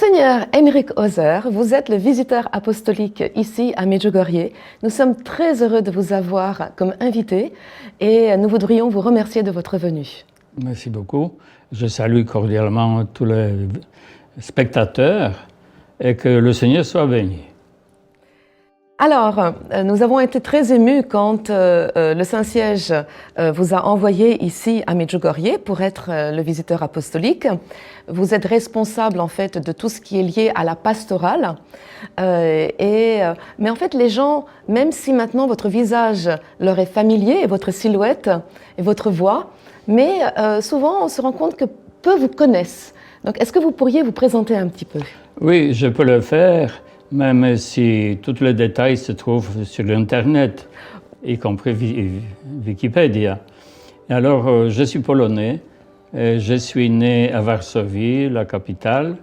Monseigneur Aymeric Ozer, vous êtes le visiteur apostolique ici à Medjugorje. Nous sommes très heureux de vous avoir comme invité et nous voudrions vous remercier de votre venue. Merci beaucoup. Je salue cordialement tous les spectateurs et que le Seigneur soit béni. Alors, nous avons été très émus quand le Saint-Siège vous a envoyé ici à Medjugorje pour être le visiteur apostolique. Vous êtes responsable en fait de tout ce qui est lié à la pastorale. Mais en fait, les gens, même si maintenant votre visage leur est familier, et votre silhouette et votre voix, mais souvent on se rend compte que peu vous connaissent. Donc, est-ce que vous pourriez vous présenter un petit peu? Oui, je peux le faire. Même si tous les détails se trouvent sur l'Internet, y compris Wikipédia. Et alors, je suis polonais. Je suis né à Varsovie, la capitale.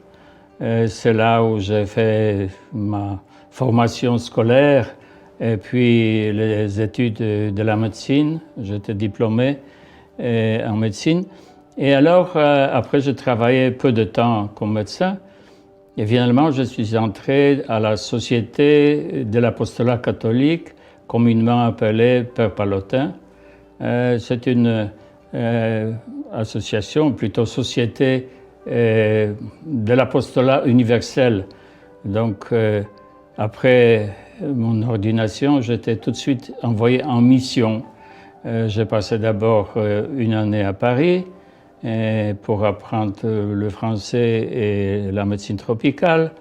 C'est là où j'ai fait ma formation scolaire et puis les études de la médecine. J'étais diplômé en médecine. Et alors, après, j'ai travaillé peu de temps comme médecin. Et finalement, je suis entré à la Société de l'apostolat catholique, communément appelée Père Pallotin. C'est une association, plutôt société de l'apostolat universel. Donc, après mon ordination, j'étais tout de suite envoyé en mission. J'ai passé d'abord une année à Paris, pour apprendre le français et la médecine tropicale.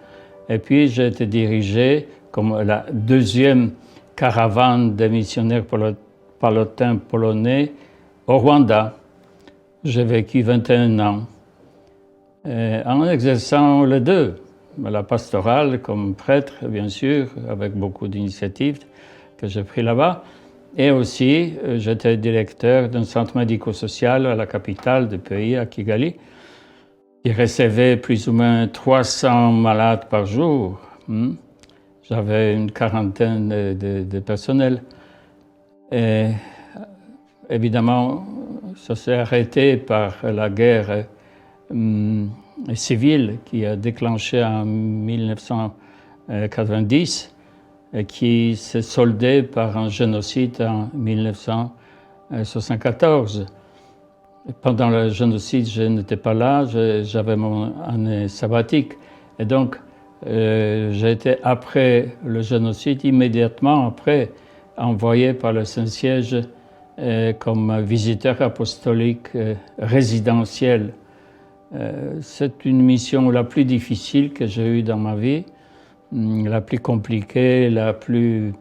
Et puis j'ai été dirigé comme la deuxième caravane des missionnaires pallotins polonais au Rwanda. J'ai vécu 21 ans en exerçant les deux, la pastorale comme prêtre, bien sûr, avec beaucoup d'initiatives que j'ai prises là-bas. Et aussi, j'étais directeur d'un centre médico-social à la capitale du pays, à Kigali. Il recevait plus ou moins 300 malades par jour. J'avais une quarantaine de personnel. Et évidemment, ça s'est arrêté par la guerre civile qui a déclenché en 1990. Qui s'est soldé par un génocide en 1974. Pendant le génocide, je n'étais pas là, j'avais mon année sabbatique. Et donc, j'ai été, après le génocide, immédiatement après, envoyé par le Saint-Siège comme visiteur apostolique résidentiel. C'est une mission la plus difficile que j'ai eue dans ma vie. La plus compliquée, la plus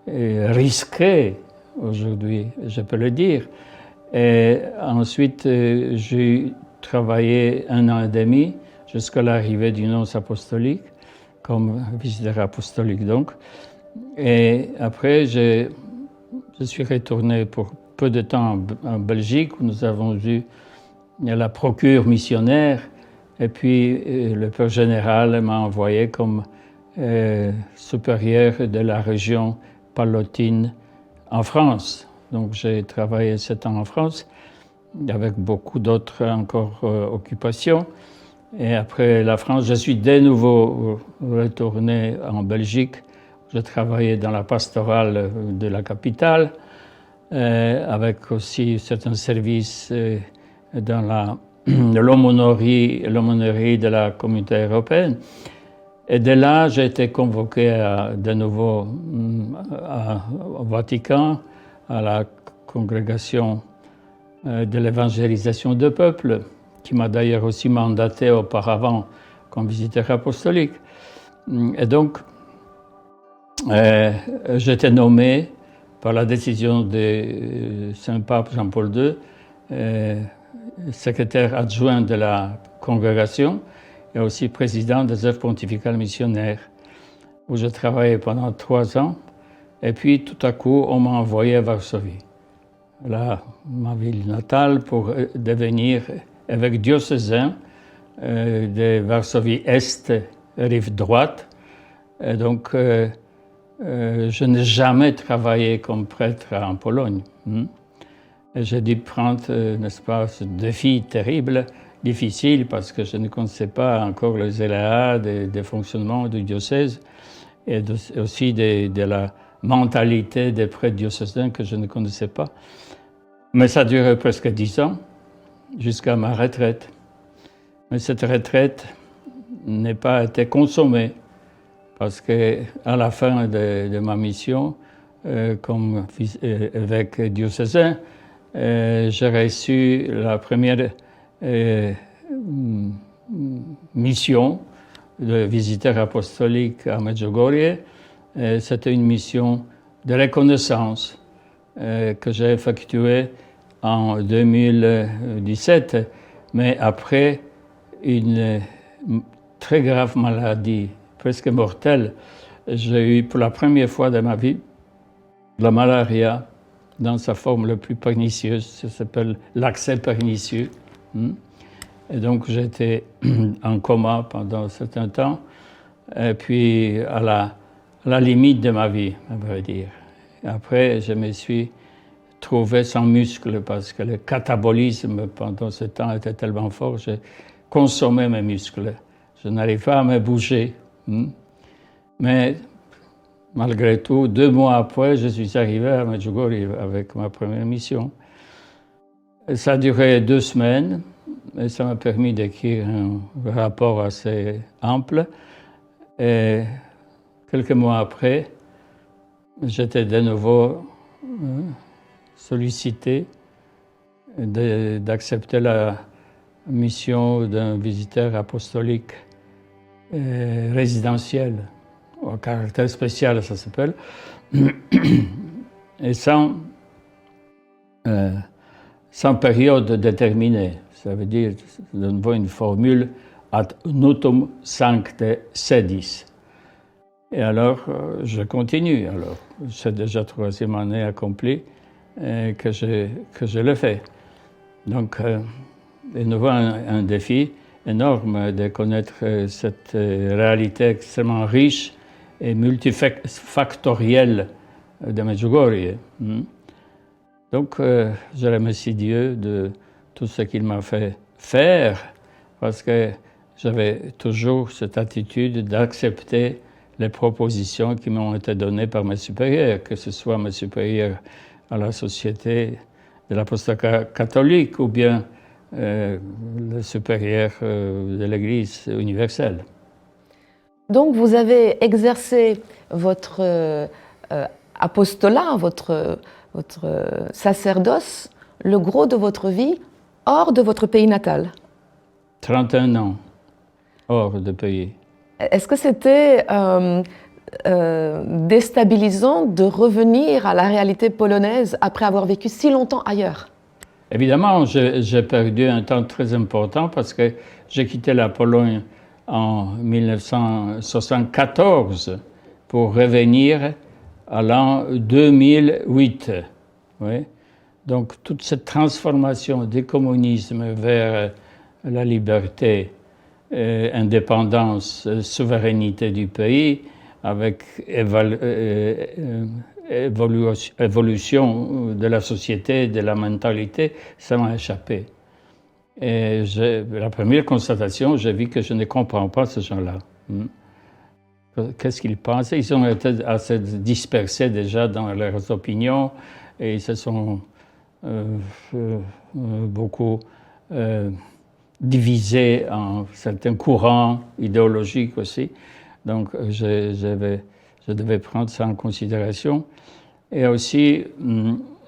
risquée aujourd'hui, je peux le dire. Et ensuite, j'ai travaillé 1 an et demi jusqu'à l'arrivée du nonce apostolique, comme visiteur apostolique donc. Et après, je suis retourné pour peu de temps en Belgique, où nous avons eu la procure missionnaire. Et puis, le père général m'a envoyé comme supérieur de la région pallotine en France. Donc j'ai travaillé 7 ans en France, avec beaucoup d'autres encore occupations. Et après la France, je suis de nouveau retourné en Belgique. J'ai travaillé dans la pastorale de la capitale, avec aussi certains services dans l'aumônerie de la communauté européenne. Et de là, j'ai été convoqué de nouveau au Vatican, à la congrégation de l'évangélisation du peuple, qui m'a d'ailleurs aussi mandaté auparavant comme visiteur apostolique. Et donc, j'ai été nommé par la décision de Saint-Pape Jean-Paul II, secrétaire adjoint de la congrégation, et aussi président des œuvres pontificales missionnaires, où je travaillais pendant 3 ans. Et puis, tout à coup, on m'a envoyé à Varsovie, là, ma ville natale, pour devenir évêque diocésain de Varsovie-Est, rive droite. Et donc, je n'ai jamais travaillé comme prêtre en Pologne. Et j'ai dû prendre, n'est-ce pas, ce défi terrible difficile parce que je ne connaissais pas encore les éléas des fonctionnements du diocèse et aussi de la mentalité des prêtres diocésains que je ne connaissais pas. Mais ça a duré presque 10 ans, jusqu'à ma retraite. Mais cette retraite n'a pas été consommée, parce qu'à la fin de ma mission, comme évêque diocésain, j'ai reçu la première mission de visiteur apostolique à Medjugorje. C'était une mission de reconnaissance que j'ai effectuée en 2017, mais après une très grave maladie, presque mortelle. J'ai eu pour la première fois de ma vie la malaria dans sa forme la plus pernicieuse, ça s'appelle l'accès pernicieux. Et donc j'étais en coma pendant un certain temps, et puis à la limite de ma vie, à vrai dire. Après, je me suis trouvé sans muscles parce que le catabolisme pendant ce temps était tellement fort, j'ai consommé mes muscles. Je n'arrive pas à me bouger. Mais malgré tout, 2 mois après, je suis arrivé à Medjugorje avec ma première mission. Et ça a duré 2 semaines et ça m'a permis d'écrire un rapport assez ample. Et quelques mois après, j'étais de nouveau sollicité d'accepter la mission d'un visiteur apostolique résidentiel, au caractère spécial, ça s'appelle, et sans période déterminée. Ça veut dire, de nouveau, une formule ad nutum sancte sedis. Et alors, je continue. Alors, c'est déjà 3e année accomplie que je le fais. Donc, de nouveau, un défi énorme de connaître cette réalité extrêmement riche et multifactorielle de Medjugorje. Donc, je remercie Dieu de tout ce qu'il m'a fait faire, parce que j'avais toujours cette attitude d'accepter les propositions qui m'ont été données par mes supérieurs, que ce soit mes supérieurs à la Société de l'apostolat catholique ou bien le supérieur de l'Église universelle. Donc vous avez exercé votre apostolat, votre sacerdoce, le gros de votre vie, hors de votre pays natal. 31 ans, hors de pays. Est-ce que c'était déstabilisant de revenir à la réalité polonaise après avoir vécu si longtemps ailleurs? Évidemment, j'ai perdu un temps très important parce que j'ai quitté la Pologne en 1974 pour revenir à l'an 2008. Oui. Donc toute cette transformation du communisme vers la liberté, indépendance, souveraineté du pays, avec évolution de la société, de la mentalité, ça m'a échappé. Et la première constatation, j'ai vu que je ne comprends pas ces gens-là. Qu'est-ce qu'ils pensent? Ils ont été assez dispersés déjà dans leurs opinions et ils se sont beaucoup divisés en certains courants idéologiques aussi. Donc je devais prendre ça en considération et aussi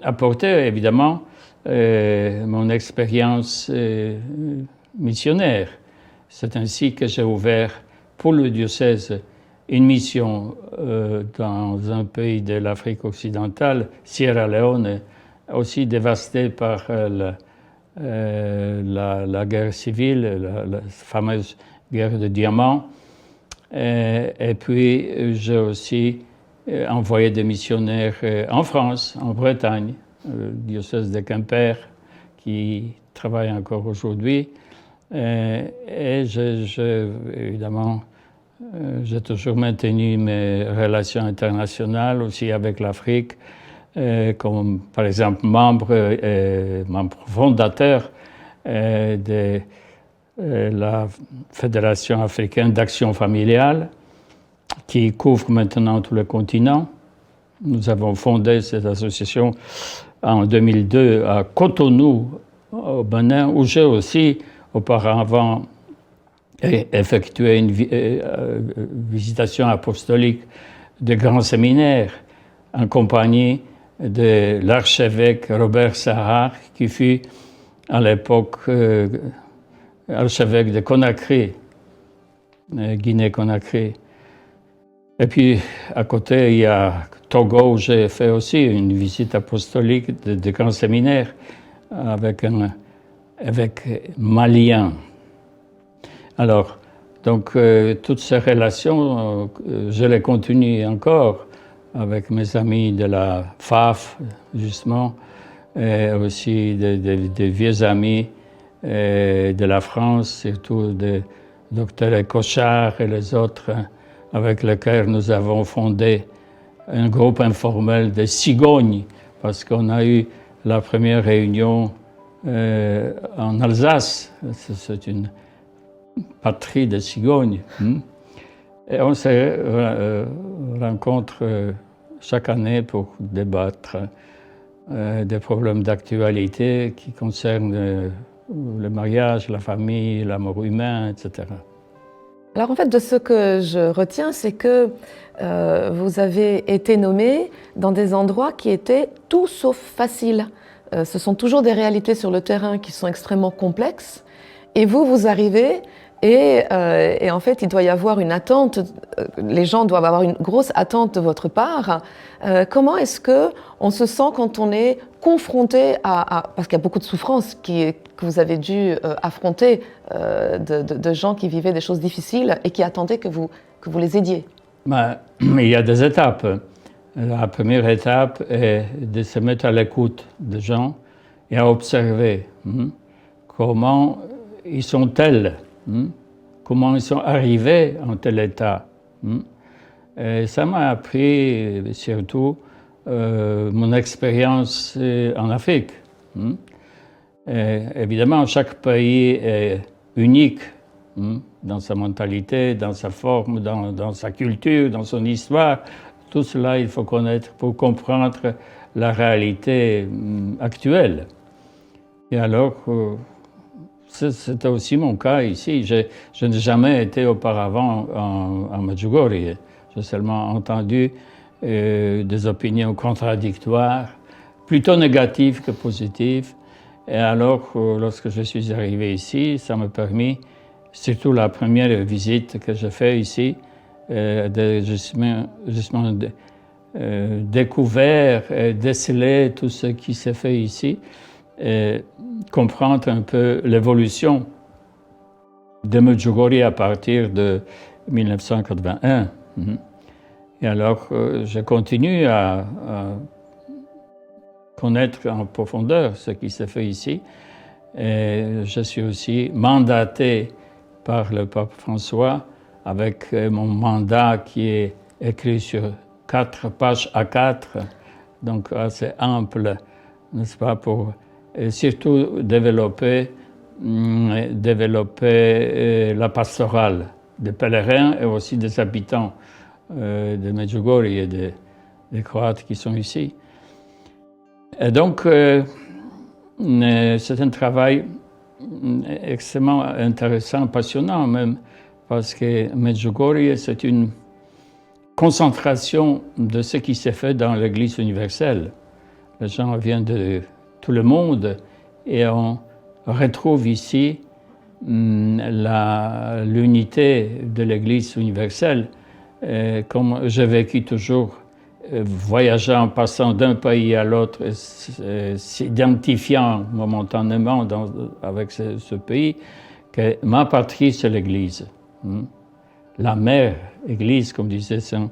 apporter évidemment mon expérience missionnaire. C'est ainsi que j'ai ouvert pour le diocèse une mission dans un pays de l'Afrique occidentale, Sierra Leone, aussi dévasté par la guerre civile, la fameuse guerre de diamants. Et puis j'ai aussi envoyé des missionnaires en France, en Bretagne, le diocèse de Quimper, qui travaille encore aujourd'hui. Et évidemment, j'ai toujours maintenu mes relations internationales aussi avec l'Afrique, comme par exemple membre fondateur de la Fédération africaine d'action familiale, qui couvre maintenant tout le continent. Nous avons fondé cette association en 2002 à Cotonou, au Bénin, où j'ai aussi auparavant effectué une visitation apostolique de grands séminaires en compagnie de l'archevêque Robert Sarrar, qui fut à l'époque archevêque de Conakry, Guinée-Conakry. Et puis à côté, il y a Togo, où j'ai fait aussi une visite apostolique de grands séminaires avec un évêque malien. Alors, donc, toutes ces relations, je les continue encore avec mes amis de la FAF, justement, et aussi des vieux amis de la France, surtout de Dr Ecochard et les autres, avec lesquels nous avons fondé un groupe informel de cigognes, parce qu'on a eu la première réunion en Alsace. C'est une patrie de cigognes. Et on se rencontre chaque année pour débattre des problèmes d'actualité qui concernent le mariage, la famille, l'amour humain, etc. Alors en fait, de ce que je retiens, c'est que vous avez été nommé dans des endroits qui étaient tout sauf faciles. Ce sont toujours des réalités sur le terrain qui sont extrêmement complexes. Et vous arrivez et en fait, il doit y avoir une attente. Les gens doivent avoir une grosse attente de votre part. Comment est-ce qu'on se sent quand on est confronté parce qu'il y a beaucoup de souffrances que vous avez dû affronter de gens qui vivaient des choses difficiles et qui attendaient que vous les aidiez? Il y a des étapes. La première étape est de se mettre à l'écoute des gens et à observer comment ils sont tels, comment ils sont arrivés en tel état. Et ça m'a appris surtout mon expérience en Afrique. Et évidemment, chaque pays est unique dans sa mentalité, dans sa forme, dans sa culture, dans son histoire. Tout cela, il faut connaître pour comprendre la réalité actuelle. Et alors, c'était aussi mon cas ici. Je n'ai jamais été auparavant en Medjugorje. J'ai seulement entendu des opinions contradictoires, plutôt négatives que positives. Et alors, lorsque je suis arrivé ici, ça m'a permis, surtout la première visite que j'ai faite ici, de justement découvert et déceler tout ce qui s'est fait ici, et comprendre un peu l'évolution de Medjugorje à partir de 1981. Et alors, je continue à connaître en profondeur ce qui s'est fait ici. Et je suis aussi mandaté par le pape François avec mon mandat qui est écrit sur 4 pages A4, donc assez ample, n'est-ce pas, pour surtout développer la pastorale des pèlerins et aussi des habitants de Medjugorje et des Croates qui sont ici. Et donc, c'est un travail extrêmement intéressant, passionnant même, parce que Medjugorje, c'est une concentration de ce qui s'est fait dans l'Église universelle. Les gens viennent de tout le monde et on retrouve ici l'unité de l'Église universelle. Comme j'ai vécu toujours, voyageant, passant d'un pays à l'autre, s'identifiant momentanément avec ce pays, que ma patrie, c'est l'Église. La mère Église, comme disait Sainte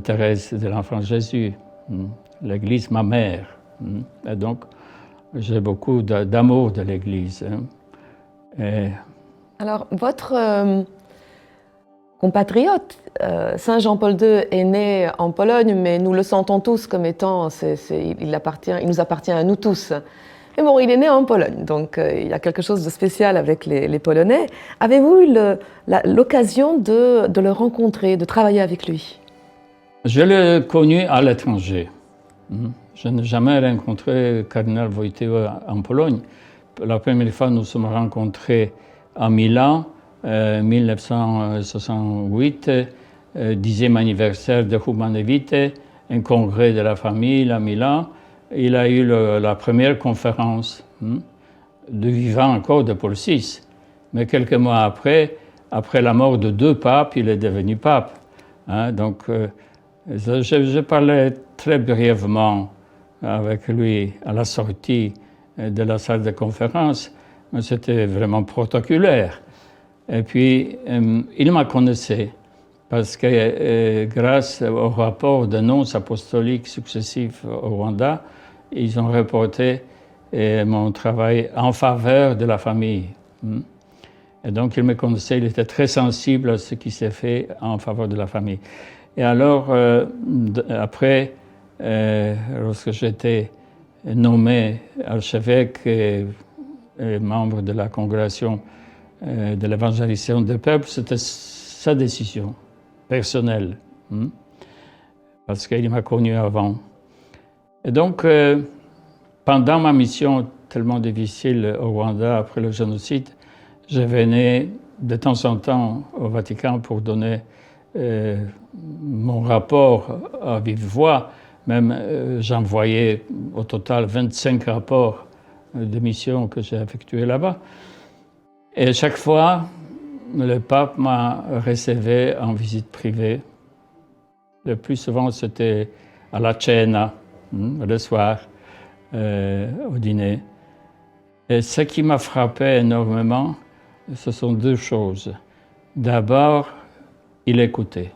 Thérèse de l'Enfant Jésus. L'Église, ma mère. Et donc, j'ai beaucoup d'amour de l'Église. Alors, votre compatriote, Saint Jean-Paul II, est né en Pologne, mais nous le sentons tous comme étant, il nous appartient à nous tous. Mais bon, il est né en Pologne, donc il y a quelque chose de spécial avec les Polonais. Avez-vous eu l'occasion de le rencontrer, de travailler avec lui? Je l'ai connu à l'étranger. Je n'ai jamais rencontré le cardinal Wojtyła en Pologne. La première fois, nous sommes rencontrés à Milan, 1968, 10e anniversaire de Humane Vitae, un congrès de la famille à Milan. Il a eu la première conférence de vivant encore de Paul VI. Mais quelques mois après la mort de 2 papes, il est devenu pape. Donc, je parlais très brièvement avec lui à la sortie de la salle de conférence, mais c'était vraiment protocolaire. Et puis, il m'a connaissé parce que grâce au rapport d'annonces apostoliques successifs au Rwanda, ils ont reporté mon travail en faveur de la famille. Et donc, il me connaissait, il était très sensible à ce qui s'est fait en faveur de la famille. Et alors, après, lorsque j'étais nommé archevêque et membre de la congrégation de l'évangélisation des peuples, c'était sa décision personnelle, parce qu'il m'a connu avant. Et donc, pendant ma mission tellement difficile au Rwanda après le génocide, je venais de temps en temps au Vatican pour donner mon rapport à vive voix. Même j'envoyais au total 25 rapports de mission que j'ai effectués là-bas. Et chaque fois, le pape m'a recevé en visite privée. Le plus souvent, c'était à la cena, le soir, au dîner. Et ce qui m'a frappé énormément, ce sont 2 choses. D'abord, il écoutait.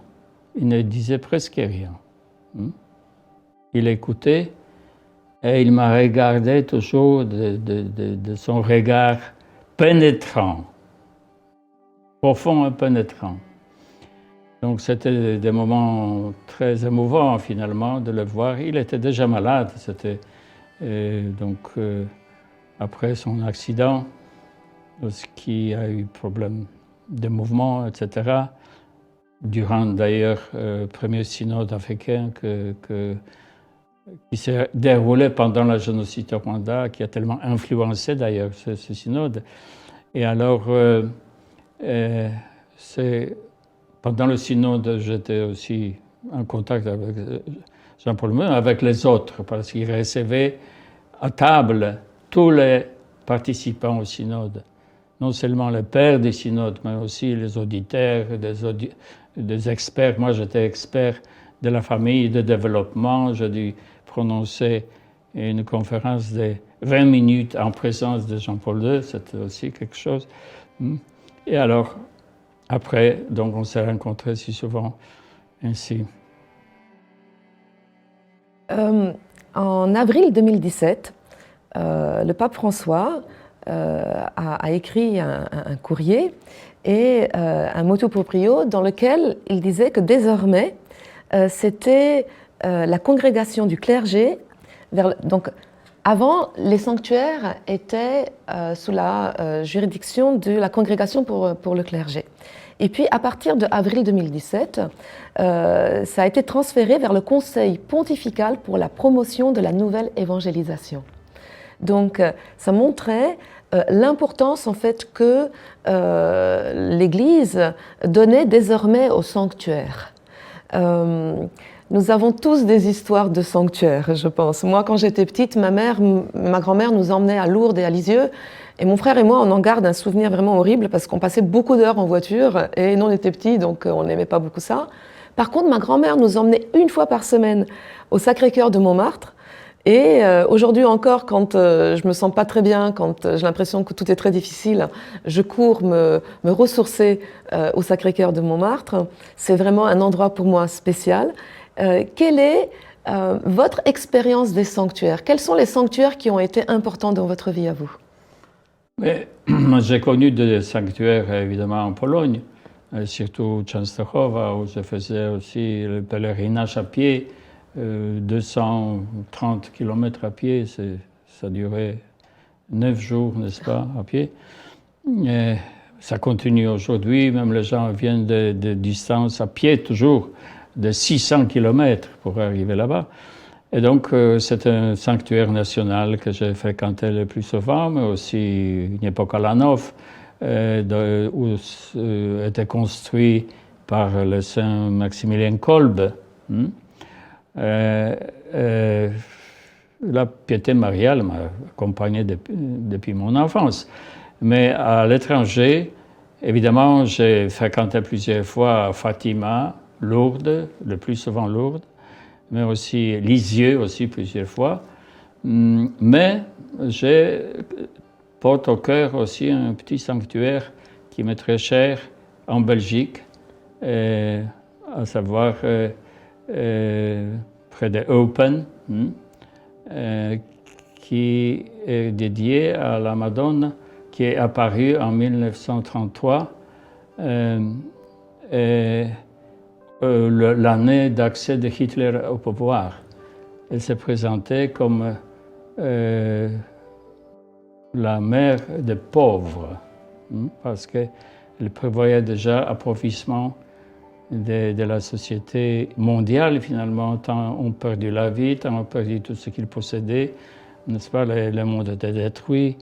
Il ne disait presque rien. Il écoutait et il m'a regardé toujours de son regard pénétrant, profond et pénétrant. Donc c'était des moments très émouvants finalement de le voir. Il était déjà malade, c'était après son accident, lorsqu'il a eu problème de mouvement, etc. Durant d'ailleurs le premier synode africain qui s'est déroulé pendant le génocide au Rwanda, qui a tellement influencé d'ailleurs ce synode. Et alors, pendant le synode, j'étais aussi en contact avec Jean-Paul II, avec les autres, parce qu'il recevait à table tous les participants au synode. Non seulement les pères du synode, mais aussi les auditeurs, des experts. Moi, j'étais expert de la famille, de développement. J'ai dû prononcer une conférence de 20 minutes en présence de Jean-Paul II. C'était aussi quelque chose. Et alors, après, donc on s'est rencontrés si souvent ainsi. En avril 2017, le pape François a écrit un courrier et un motu proprio dans lequel il disait que désormais, c'était la congrégation du clergé. Donc, avant, les sanctuaires étaient sous la juridiction de la congrégation pour le clergé. Et puis, à partir de avril 2017, ça a été transféré vers le Conseil pontifical pour la promotion de la nouvelle évangélisation. Donc, ça montrait l'importance en fait que l'Église donnait désormais au sanctuaire. Nous avons tous des histoires de sanctuaires, je pense. Moi, quand j'étais petite, ma grand-mère nous emmenait à Lourdes et à Lisieux. Et mon frère et moi, on en garde un souvenir vraiment horrible parce qu'on passait beaucoup d'heures en voiture et nous, on était petits, donc on n'aimait pas beaucoup ça. Par contre, ma grand-mère nous emmenait 1 fois par semaine au Sacré-Cœur de Montmartre. Et aujourd'hui encore, quand je me sens pas très bien, quand j'ai l'impression que tout est très difficile, je cours me ressourcer au Sacré-Cœur de Montmartre. C'est vraiment un endroit pour moi spécial. Quelle est votre expérience des sanctuaires? Quels sont les sanctuaires qui ont été importants dans votre vie à vous? J'ai connu des sanctuaires évidemment en Pologne, surtout Częstochowa, où je faisais aussi le pèlerinage à pied, 230 km à pied, ça durait 9 jours, n'est-ce pas, à pied. Et ça continue aujourd'hui, même les gens viennent de distance à pied toujours, de 600 km pour arriver là-bas. Et donc, c'est un sanctuaire national que j'ai fréquenté le plus souvent, mais aussi Niepokalanów, où était construit par le saint Maximilien Kolbe. La piété mariale m'a accompagné depuis mon enfance. Mais à l'étranger, évidemment, j'ai fréquenté plusieurs fois Fatima, Lourdes, le plus souvent Lourdes, mais aussi Lisieux aussi plusieurs fois. Mais j'ai porte au cœur aussi un petit sanctuaire qui m'est très cher en Belgique, à savoir près de Eupen, qui est dédié à la Madone, qui est apparue en 1933, l'année d'accès de Hitler au pouvoir. Elle s'est présentée comme la mère des pauvres, parce qu'elle prévoyait déjà appauvrissement de la société mondiale, finalement. Tant on perdu la vie, tant on perdu tout ce qu'ils possédaient, n'est-ce pas, le monde était détruit.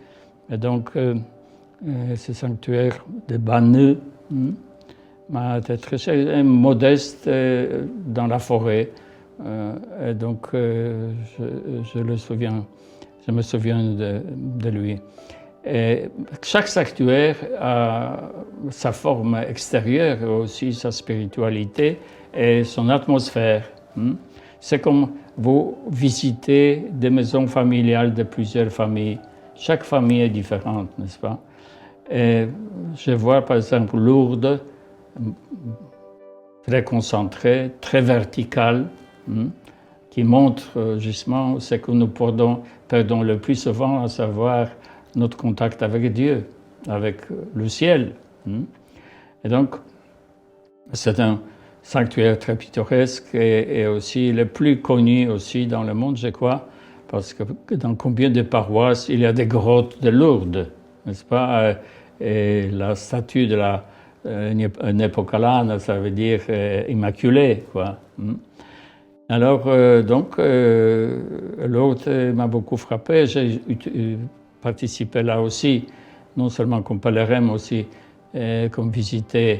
Et donc, ce sanctuaire de Banneux m'a été très cher, modeste dans la forêt. Et donc, je me souviens de lui. Et chaque sanctuaire a sa forme extérieure, aussi sa spiritualité et son atmosphère. C'est comme vous visitez des maisons familiales de plusieurs familles. Chaque famille est différente, n'est-ce pas? Et je vois par exemple Lourdes, très concentrée, très verticale, qui montre justement ce que nous perdons le plus souvent, à savoir notre contact avec Dieu, avec le ciel. Et donc, c'est un sanctuaire très pittoresque et aussi le plus connu aussi dans le monde, je crois, parce que dans combien de paroisses il y a des grottes de Lourdes, n'est-ce pas? Et la statue de la Niepokalana, ça veut dire immaculée, quoi. Alors, donc, Lourdes m'a beaucoup frappé. J'ai participé là aussi, non seulement comme pèlerin, mais aussi comme visiteur,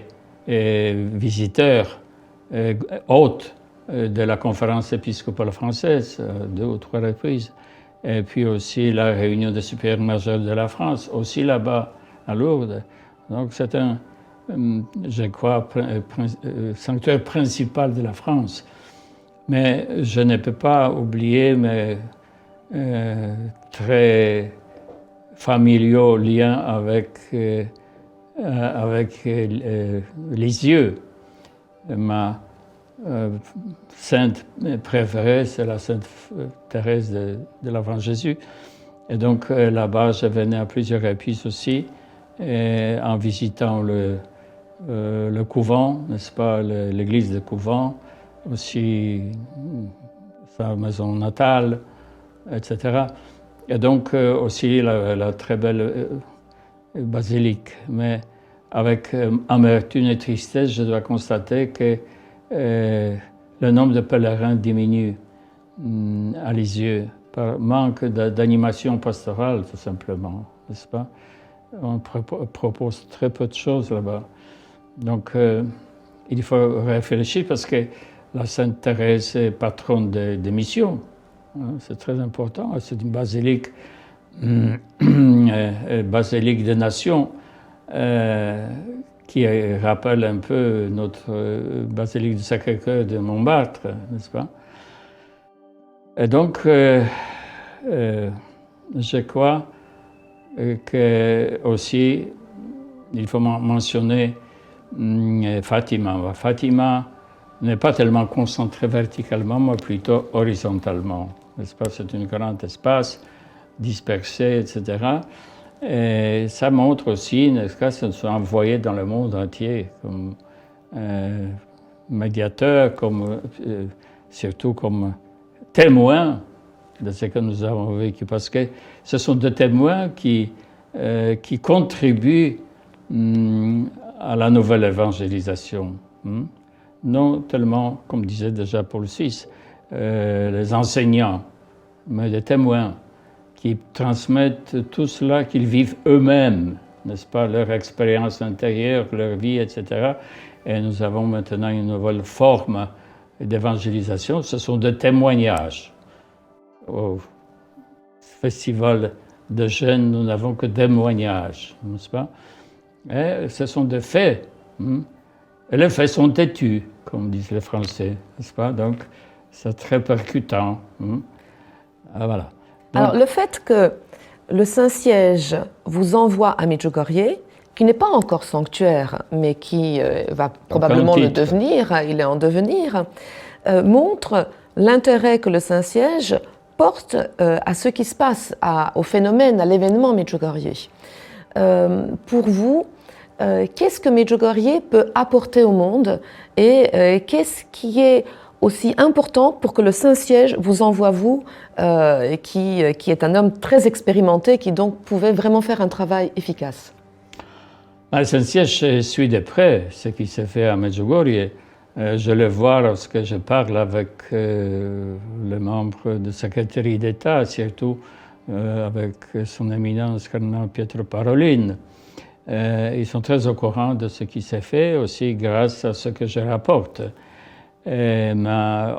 hôte de la conférence épiscopale française, 2 ou 3 reprises. Et puis aussi la réunion des supérieurs majeurs de la France, aussi là-bas à Lourdes. Donc c'est un, je crois, sanctuaire principal de la France. Mais je ne peux pas oublier mes très familiaux liens avec Lisieux. Ma sainte préférée, c'est la sainte Thérèse de l'Enfant Jésus. Et donc là-bas, je venais à plusieurs reprises aussi, en visitant le couvent, n'est-ce pas, l'église de couvent, aussi sa maison natale, etc. Et donc aussi la très belle basilique. Mais avec amertume et tristesse, je dois constater que le nombre de pèlerins diminue à Lisieux par manque d'animation pastorale, tout simplement, n'est-ce pas? On propose très peu de choses là-bas. Donc il faut réfléchir parce que la Sainte Thérèse est patronne des missions. C'est très important. C'est une basilique, basilique des nations, qui rappelle un peu notre basilique du Sacré-Cœur de Montmartre, n'est-ce pas? Et donc, je crois que aussi, il faut mentionner Fatima. Fatima n'est pas tellement concentrée verticalement, mais plutôt horizontalement. N'est-ce pas? C'est un grand espace dispersé, etc. Et ça montre aussi, n'est-ce pas, qu'ils sont envoyés dans le monde entier comme médiateurs, surtout comme témoins de ce que nous avons vécu, parce que ce sont des témoins qui contribuent à la nouvelle évangélisation. Non tellement, comme disait déjà Paul VI, les enseignants, mais des témoins qui transmettent tout cela qu'ils vivent eux-mêmes, n'est-ce pas, leur expérience intérieure, leur vie, etc. Et nous avons maintenant une nouvelle forme d'évangélisation, ce sont des témoignages. Au festival de jeunes, nous n'avons que des témoignages, n'est-ce pas? Et ce sont des faits. Et les faits sont têtus, comme disent les Français, n'est-ce pas? Donc, c'est très percutant. Ah, voilà. Donc, alors, le fait que le Saint-Siège vous envoie à Medjugorje, qui n'est pas encore sanctuaire, mais qui va probablement le devenir, il est en devenir, montre l'intérêt que le Saint-Siège porte à ce qui se passe, au phénomène, à l'événement Medjugorje. Pour vous, qu'est-ce que Medjugorje peut apporter au monde et qu'est-ce qui est aussi important pour que le Saint-Siège vous envoie, vous, qui est un homme très expérimenté, qui donc pouvait vraiment faire un travail efficace? Le Saint-Siège suit de près ce qui s'est fait à Medjugorje. Je le vois lorsque je parle avec les membres de secrétaire d'État, surtout avec son éminence cardinal Pietro Parolin. Ils sont très au courant de ce qui s'est fait, aussi grâce à ce que je rapporte. Mais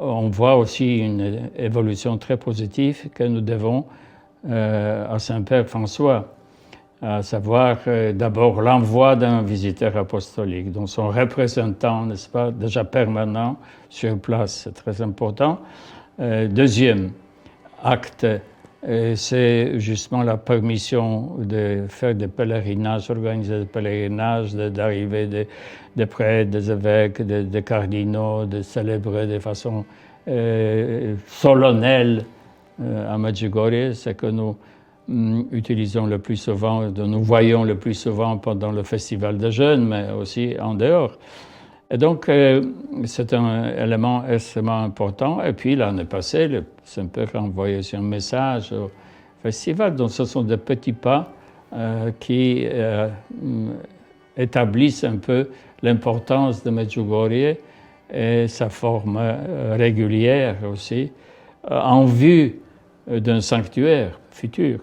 on voit aussi une évolution très positive que nous devons à Saint-Père François, à savoir d'abord l'envoi d'un visiteur apostolique, dont son représentant, n'est-ce pas, déjà permanent sur place, c'est très important. Deuxième acte, c'est justement la permission de faire des pèlerinages, organiser des pèlerinages, d'arriver des prêtres, des évêques, des cardinaux, de célébrer de façon solennelle à Medjugorje, c'est que nous utilisons le plus souvent, nous voyons le plus souvent pendant le festival des jeunes, mais aussi en dehors. Et donc, c'est un élément extrêmement important. Et puis, l'année passée, le Saint-Père a envoyé aussi un message au festival. Donc, ce sont des petits pas qui établissent un peu l'importance de Medjugorje et sa forme régulière aussi, en vue d'un sanctuaire futur.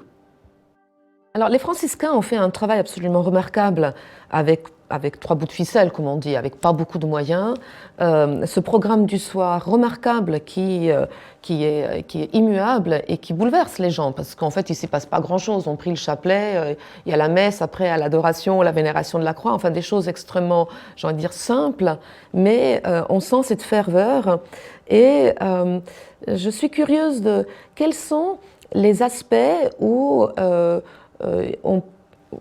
Alors, les franciscains ont fait un travail absolument remarquable avec 3 bouts de ficelle, comme on dit, avec pas beaucoup de moyens. Ce programme du soir remarquable qui est immuable et qui bouleverse les gens, parce qu'en fait, il ne s'y passe pas grand-chose. On prie le chapelet, il y a la messe, après, à l'adoration, la vénération de la croix, enfin des choses extrêmement, j'ai envie de dire, simples, mais on sent cette ferveur. Et je suis curieuse de quels sont les aspects où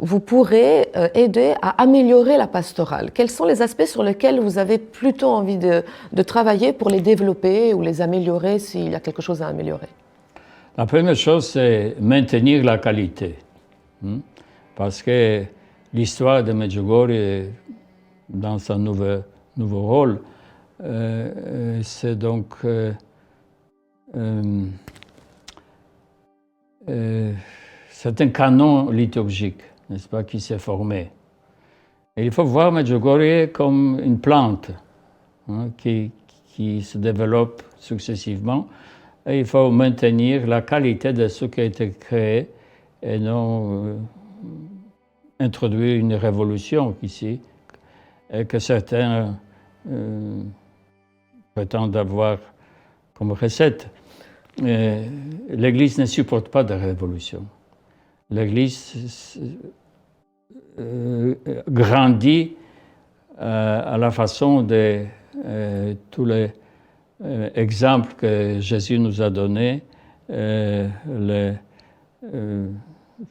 vous pourrez aider à améliorer la pastorale. Quels sont les aspects sur lesquels vous avez plutôt envie de travailler pour les développer ou les améliorer s'il y a quelque chose à améliorer? La première chose, c'est maintenir la qualité. Parce que l'histoire de Medjugorje, dans son nouveau rôle, c'est donc c'est un canon liturgique, n'est-ce pas, qui s'est formé. Et il faut voir Medjugorje comme une plante qui se développe successivement. Et il faut maintenir la qualité de ce qui a été créé et non introduire une révolution ici, et que certains prétendent avoir comme recette. L'Église ne supporte pas de révolution. L'Église grandit à la façon de tous les exemples que Jésus nous a donnés,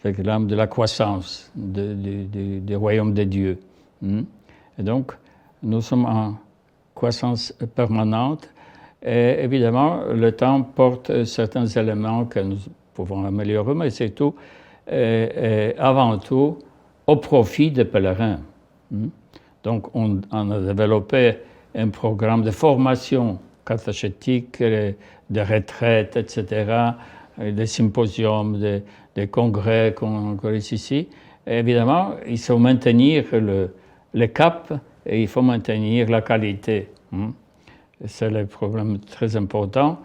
l'exemple de la croissance du royaume de Dieu. Et donc, nous sommes en croissance permanente et évidemment, le temps porte certains éléments que nous pouvons améliorer, mais c'est tout. Et avant tout au profit des pèlerins. Donc, on a développé un programme de formation catéchétique, de retraite, etc., des symposiums, des congrès qu'on organise ici. Et évidemment, il faut maintenir le cap et il faut maintenir la qualité. C'est le problème très important.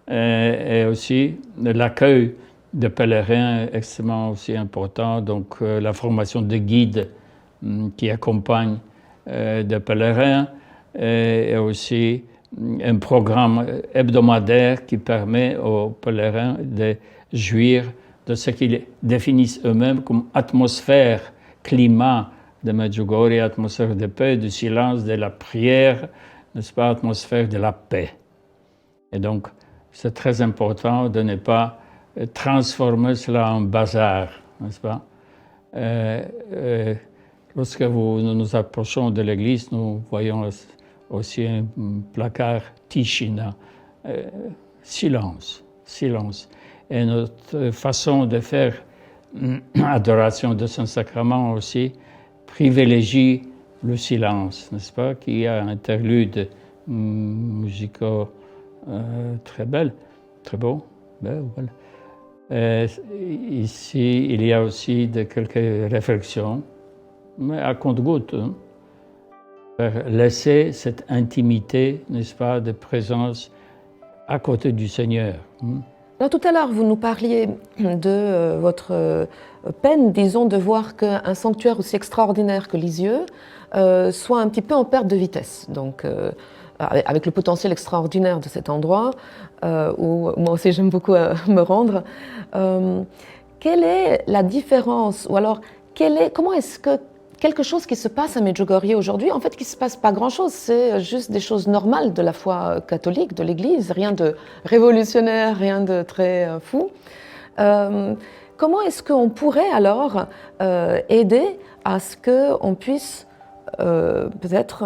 Et aussi l'accueil de pèlerins est extrêmement aussi important. Donc la formation de guides qui accompagnent des pèlerins et aussi un programme hebdomadaire qui permet aux pèlerins de jouir de ce qu'ils définissent eux-mêmes comme atmosphère, climat de Medjugorje, atmosphère de paix, de silence, de la prière, n'est-ce pas, atmosphère de la paix. Et donc, c'est très important de ne pas transformer cela en bazar, n'est-ce pas? Lorsque nous nous approchons de l'église, nous voyons aussi un placard Tichina. Silence, silence. Et notre façon de faire adoration de Saint-Sacrement aussi privilégie le silence, n'est-ce pas? Qui y a un interlude musicaux très belle, très beau. Ici, il y a aussi quelques réflexions, mais à compte-gouttes, pour laisser cette intimité, n'est-ce pas, de présence à côté du Seigneur. Alors, tout à l'heure, vous nous parliez de votre peine, disons, de voir qu'un sanctuaire aussi extraordinaire que Lisieux soit un petit peu en perte de vitesse. Donc, avec le potentiel extraordinaire de cet endroit, où moi aussi j'aime beaucoup me rendre. Quelle est la différence, ou alors comment est-ce que quelque chose qui se passe à Medjugorje aujourd'hui, en fait, qui ne se passe pas grand-chose, c'est juste des choses normales de la foi catholique, de l'Église, rien de révolutionnaire, rien de très fou. Comment est-ce qu'on pourrait alors aider à ce qu'on puisse peut-être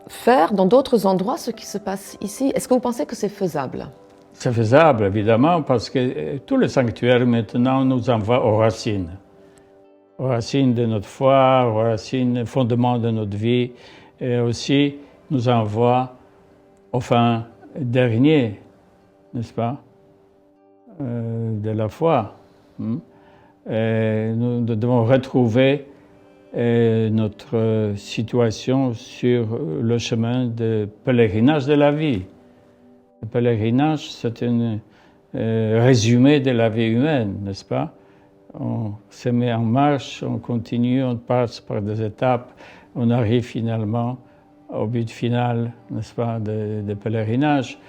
faire dans d'autres endroits ce qui se passe ici? Est-ce que vous pensez que c'est faisable? C'est faisable, évidemment, parce que tout le sanctuaire maintenant nous envoie aux racines de notre foi, aux racines, fondement de notre vie, et aussi nous envoie au fin dernier, n'est-ce pas, de la foi. Et nous devons retrouver notre situation sur le chemin de pèlerinage de la vie. Le pèlerinage, c'est un résumé de la vie humaine, n'est-ce pas? On se met en marche, on continue, on passe par des étapes, on arrive finalement au but final, n'est-ce pas, de pèlerinage.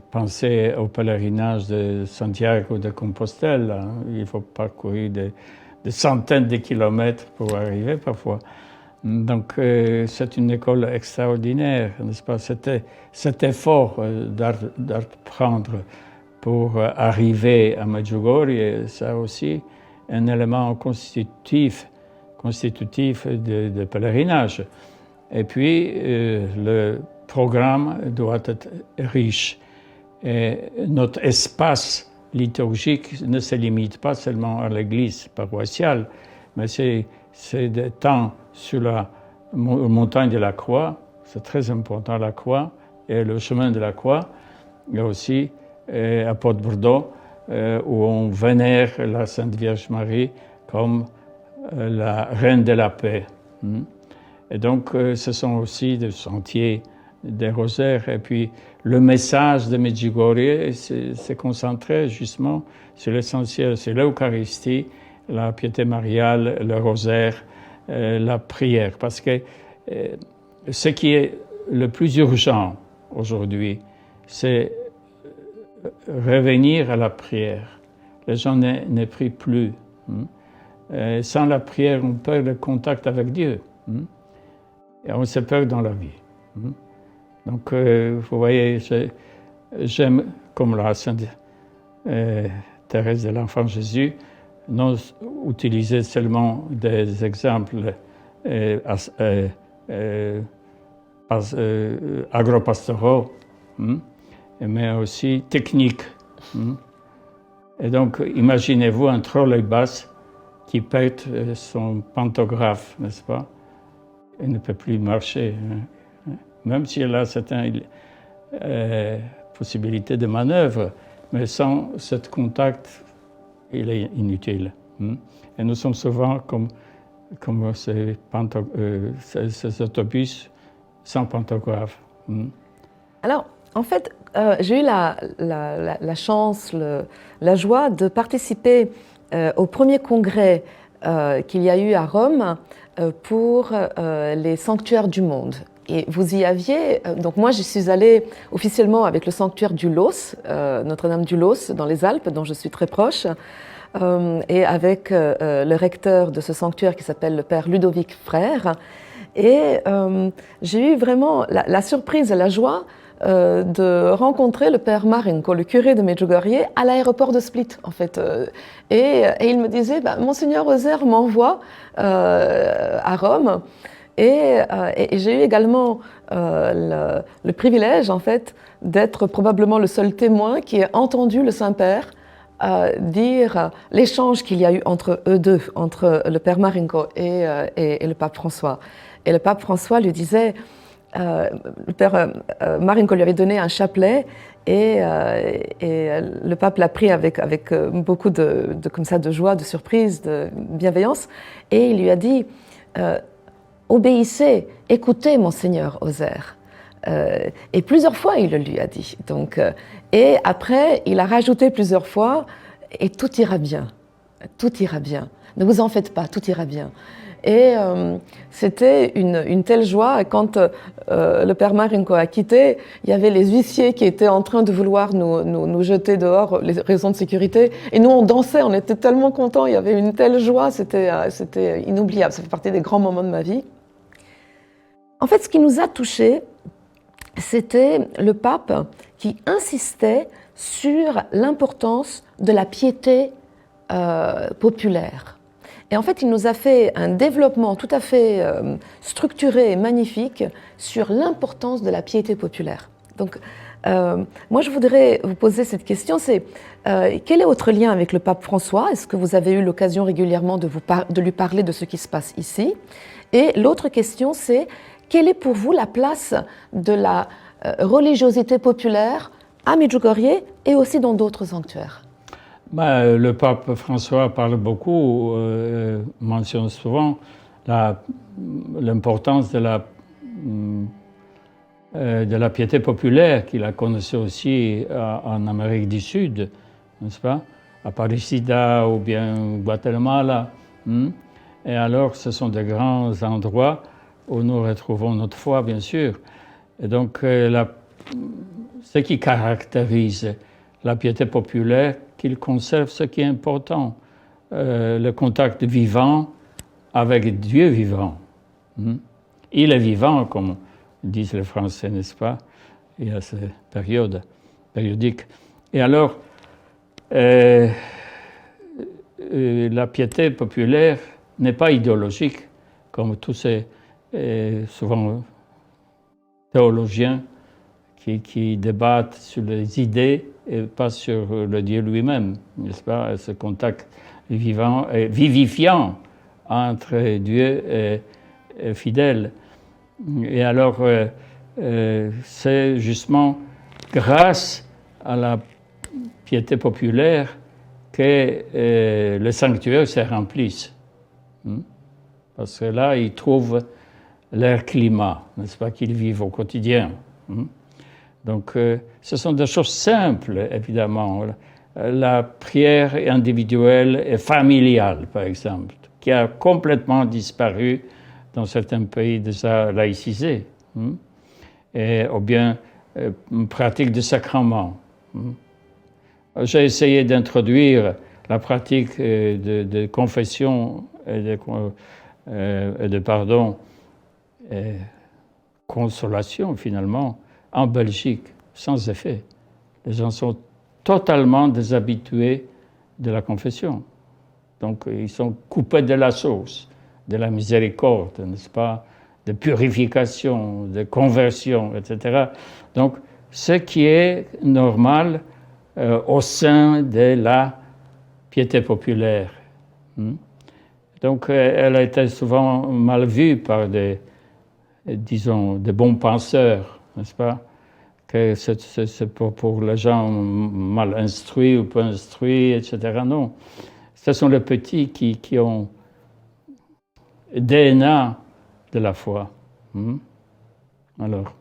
Pensez au pèlerinage de Santiago de Compostelle. Il faut parcourir des centaines de kilomètres pour arriver parfois. Donc c'est une école extraordinaire, n'est-ce pas? Cet effort d'apprendre pour arriver à Medjugorje, ça aussi un élément constitutif de pèlerinage. Et puis le programme doit être riche. Et notre espace liturgique ne se limite pas seulement à l'église paroissiale, mais c'est des temps sur la montagne de la Croix, c'est très important la Croix, et le chemin de la Croix, et aussi à Port-Bordeaux, où on vénère la Sainte Vierge Marie comme la Reine de la Paix. Et donc, ce sont aussi des sentiers, des rosaires. Et puis, le message de Medjugorje s'est concentré justement sur l'essentiel, c'est l'Eucharistie, la piété mariale, le rosaire, la prière. Parce que ce qui est le plus urgent aujourd'hui, c'est revenir à la prière. Les gens ne prient plus. Sans la prière, on perd le contact avec Dieu. Et on se perd dans la vie. Donc, vous voyez, j'aime, comme la Sainte Thérèse de l'Enfant Jésus, non utiliser seulement des exemples agropastoraux, mais aussi techniques. Et donc, imaginez-vous un trolleybus qui pète son pantographe, n'est-ce pas? Il ne peut plus marcher. Même s'il a certaines possibilités de manœuvre, mais sans ce contact, il est inutile. Et nous sommes souvent comme ces autobus sans pantographe. Alors, en fait, j'ai eu la chance, la joie de participer au premier congrès qu'il y a eu à Rome pour les sanctuaires du monde. Et vous y aviez, donc moi j'y suis allée officiellement avec le sanctuaire du Los, Notre-Dame du Los, dans les Alpes, dont je suis très proche, et avec le recteur de ce sanctuaire qui s'appelle le père Ludovic Frère. Et j'ai eu vraiment la surprise et la joie de rencontrer le père Marinko, le curé de Medjugorje, à l'aéroport de Split, en fait. Et il me disait, Monseigneur Ozer m'envoie à Rome. Et j'ai eu également le privilège, en fait, d'être probablement le seul témoin qui ait entendu le Saint-Père dire l'échange qu'il y a eu entre eux deux, entre le père Marinko et le pape François. Et le pape François lui disait, le père Marinko lui avait donné un chapelet et le pape l'a pris avec beaucoup comme ça, de joie, de surprise, de bienveillance, et il lui a dit obéissez, écoutez, Monseigneur Ozer. Et plusieurs fois, il le lui a dit. Donc, et après, il a rajouté plusieurs fois, et tout ira bien. Tout ira bien. Ne vous en faites pas, tout ira bien. Et c'était une telle joie. Quand le père Marinko a quitté, il y avait les huissiers qui étaient en train de vouloir nous jeter dehors, les raisons de sécurité. Et nous, on dansait, on était tellement contents, il y avait une telle joie, c'était inoubliable. Ça fait partie des grands moments de ma vie. En fait, ce qui nous a touchés, c'était le pape qui insistait sur l'importance de la piété populaire. Et en fait, il nous a fait un développement tout à fait structuré et magnifique sur l'importance de la piété populaire. Donc, moi, je voudrais vous poser cette question, c'est quel est votre lien avec le pape François? Est-ce que vous avez eu l'occasion régulièrement de lui parler de ce qui se passe ici? Et l'autre question, c'est quelle est pour vous la place de la religiosité populaire à Medjugorje et aussi dans d'autres sanctuaires? Le pape François parle beaucoup, mentionne souvent l'importance de la piété populaire qu'il a connue aussi en Amérique du Sud, n'est-ce pas? À Aparecida ou bien Guatemala. Et alors, ce sont de grands endroits où nous retrouvons notre foi, bien sûr. Et donc, ce qui caractérise la piété populaire, qu'il conserve ce qui est important, le contact vivant avec Dieu vivant. Il est vivant, comme disent les Français, n'est-ce pas? Il y a ces périodiques. Et alors, la piété populaire n'est pas idéologique, comme tous ces souvent théologiens qui débattent sur les idées et pas sur le Dieu lui-même, n'est-ce pas? Ce contact vivant et vivifiant entre Dieu et fidèle. Et alors, c'est justement grâce à la piété populaire que les sanctuaires se remplissent. Parce que là, ils trouvent leur climat, n'est-ce pas, qu'ils vivent au quotidien. Donc, ce sont des choses simples, évidemment. La prière individuelle et familiale, par exemple, qui a complètement disparu dans certains pays déjà laïcisés, ou bien une pratique du sacrement. J'ai essayé d'introduire la pratique de confession et de pardon et consolation, finalement, en Belgique, sans effet. Les gens sont totalement déshabitués de la confession. Donc, ils sont coupés de la sauce, de la miséricorde, n'est-ce pas, de purification, de conversion, etc. Donc, ce qui est normal au sein de la piété populaire. Donc, elle a été souvent mal vue par des bons penseurs, n'est-ce pas, que c'est pour les gens mal instruits ou peu instruits, etc. Non. Ce sont les petits qui ont DNA de la foi. Alors.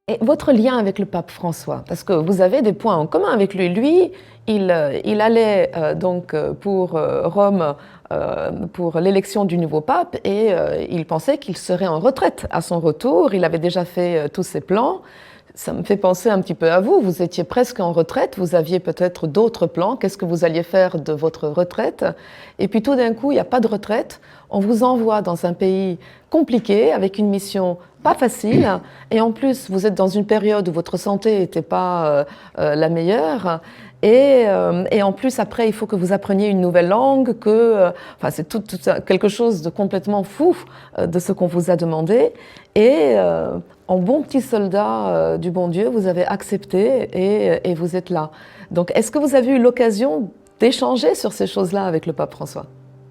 Et votre lien avec le pape François, parce que vous avez des points en commun avec lui. Lui, il allait donc pour Rome pour l'élection du nouveau pape et il pensait qu'il serait en retraite à son retour. Il avait déjà fait tous ses plans. Ça me fait penser un petit peu à vous. Vous étiez presque en retraite. Vous aviez peut-être d'autres plans. Qu'est-ce que vous alliez faire de votre retraite? Et puis tout d'un coup, il n'y a pas de retraite. On vous envoie dans un pays compliqué avec une mission pas facile. Et en plus, vous êtes dans une période où votre santé n'était pas la meilleure. Et en plus, après, il faut que vous appreniez une nouvelle langue, enfin, c'est tout quelque chose de complètement fou de ce qu'on vous a demandé. Et en bon petit soldat du bon Dieu, vous avez accepté et vous êtes là. Donc, est-ce que vous avez eu l'occasion d'échanger sur ces choses-là avec le pape François?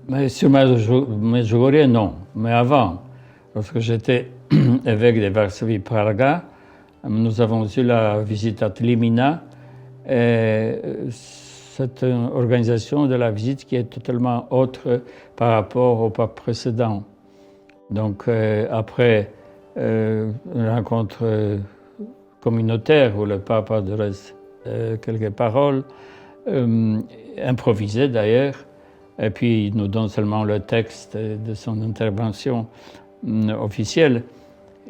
Mais sur Medjugorje, non. Mais avant, lorsque j'étais évêque de Varsovie-Praga, nous avons eu la visite à Tlimina. C'est une organisation de la visite qui est totalement autre par rapport au pape précédent. Donc après une rencontre communautaire où le pape adresse quelques paroles, improvisées d'ailleurs, et puis il nous donne seulement le texte de son intervention officielle,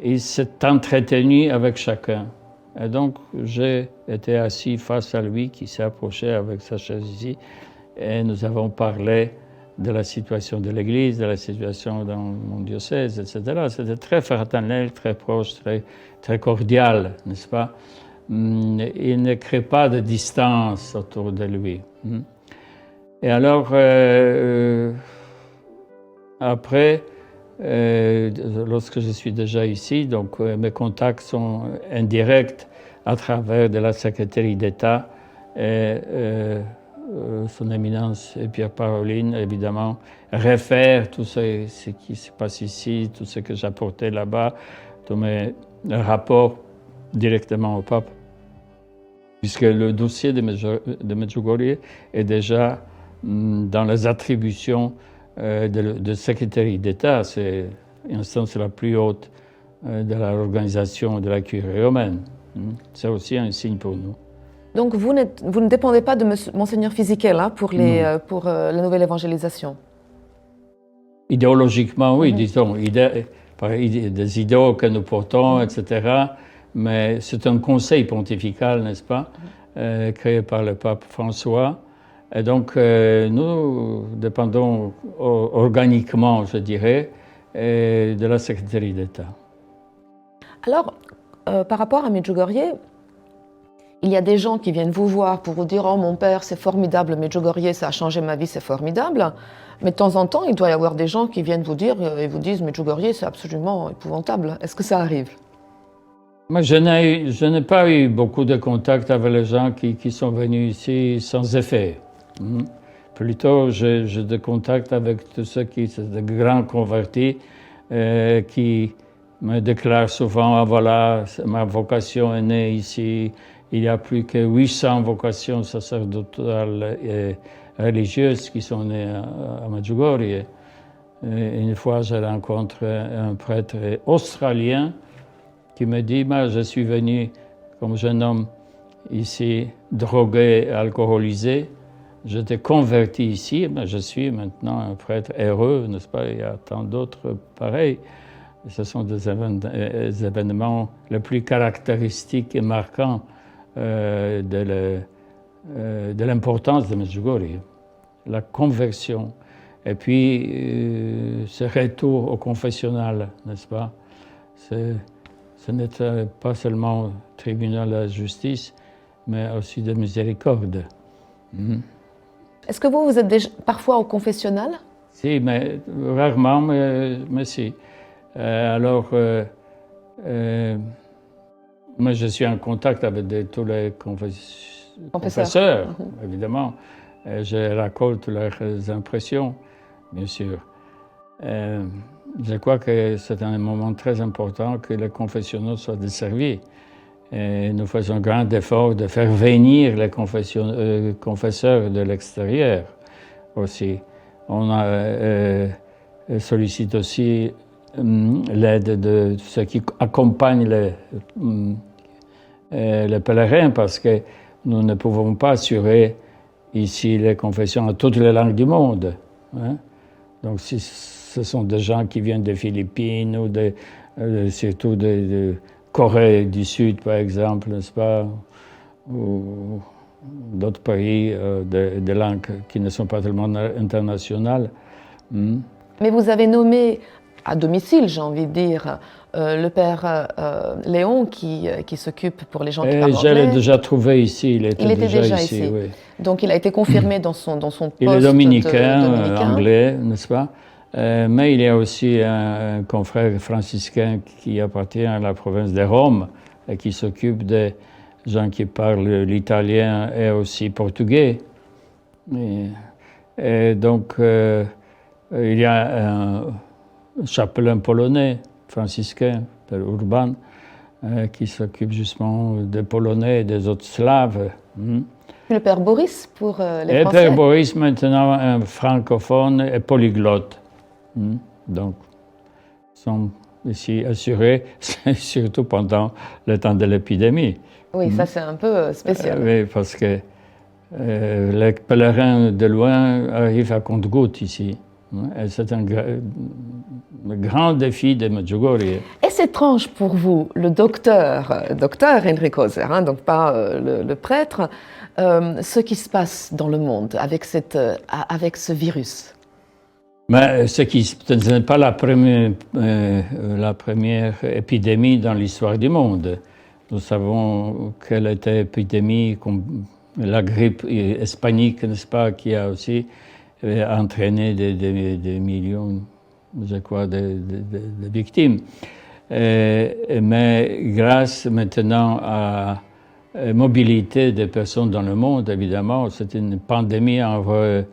il s'est entretenu avec chacun. Et donc, j'ai été assis face à lui, qui s'est approché avec sa chaise ici, et nous avons parlé de la situation de l'Église, de la situation dans mon diocèse, etc. C'était très fraternel, très proche, très cordial, n'est-ce pas? Il ne crée pas de distance autour de lui. Et alors, après, lorsque je suis déjà ici, donc mes contacts sont indirects à travers de la secrétaire d'État et son éminence Pierre Paroline, évidemment, réfère tout ce qui se passe ici, tout ce que j'apportais là-bas, tous mes rapports directement au pape, puisque le dossier de Medjugorje est déjà dans les attributions de secrétaire d'État. C'est l'instance la plus haute de l'organisation de la curie romaine. C'est aussi un signe pour nous. Donc vous ne dépendez pas de Monseigneur Fisichella pour la nouvelle évangélisation? Idéologiquement, oui, disons, des idéaux que nous portons, etc. Mais c'est un conseil pontifical, n'est-ce pas, créé par le pape François. Et donc, nous dépendons organiquement, je dirais, de la secrétaire d'État. Alors, par rapport à Medjugorje, il y a des gens qui viennent vous voir pour vous dire « Oh, mon père, c'est formidable, Medjugorje, ça a changé ma vie, c'est formidable ». Mais de temps en temps, il doit y avoir des gens qui viennent vous dire et vous disent « Medjugorje, c'est absolument épouvantable ». Est-ce que ça arrive? Moi, je n'ai pas eu beaucoup de contacts avec les gens qui sont venus ici sans effet. Plutôt, j'ai des contacts avec tous ceux qui sont de grands convertis qui me déclarent souvent « Ah voilà, ma vocation est née ici ». Il y a plus que 800 vocations sacerdotales et religieuses qui sont nées à Medjugorje. Une fois, j'ai rencontré un prêtre australien qui me dit « Je suis venu comme jeune homme ici, drogué et alcoolisé. Je t'ai converti ici, mais je suis maintenant un prêtre heureux, n'est-ce pas? Il y a tant d'autres pareils. » Ce sont des événements les plus caractéristiques et marquants de l'importance de Medjugorje, la conversion, et puis ce retour au confessionnal, n'est-ce pas? Ce n'était pas seulement tribunal de justice, mais aussi de miséricorde. Est-ce que vous êtes parfois au confessionnal? Si, mais rarement, mais si. Alors, moi, je suis en contact avec tous les confesseurs, évidemment. Je raconte leurs impressions, bien sûr. Je crois que c'est un moment très important que les confessionnaux soient desservis. Et nous faisons un grand effort de faire venir les confesseurs de l'extérieur aussi. On sollicite aussi l'aide de ceux qui accompagnent les pèlerins parce que nous ne pouvons pas assurer ici les confessions à toutes les langues du monde. Hein? Donc si ce sont des gens qui viennent des Philippines ou surtout de Corée du Sud, par exemple, n'est-ce pas, ou d'autres pays de langues qui ne sont pas tellement internationales. Mais vous avez nommé à domicile, j'ai envie de dire, le père Léon qui s'occupe pour les gens qui parlent anglais. Je l'ai déjà trouvé ici, il était déjà ici. Oui. Donc il a été confirmé dans son poste. Il est dominicain, anglais, n'est-ce pas? Mais il y a aussi un confrère franciscain qui appartient à la province de Rome et qui s'occupe des gens qui parlent l'italien et aussi portugais. Et donc, il y a un chapelain polonais, franciscain, Père Urban, qui s'occupe justement des Polonais et des autres Slaves. Le Père Boris pour les Français. Le Père Boris, maintenant, un francophone et polyglotte. Donc, sont ici assurés, surtout pendant le temps de l'épidémie. Oui, ça c'est un peu spécial. Oui, parce que les pèlerins de loin arrivent à compte-gouttes ici. Et c'est un grand défi de Medjugorje. Est-ce étrange pour vous, le docteur Henrik Ozer, hein, donc pas le prêtre, ce qui se passe dans le monde avec ce virus? Mais ce n'est pas la première épidémie dans l'histoire du monde. Nous savons quelle était l'épidémie, comme la grippe hispanique, n'est-ce pas, qui a aussi entraîné des millions, je crois, de victimes. Mais grâce maintenant à la mobilité des personnes dans le monde, évidemment, c'est une pandémie en vrai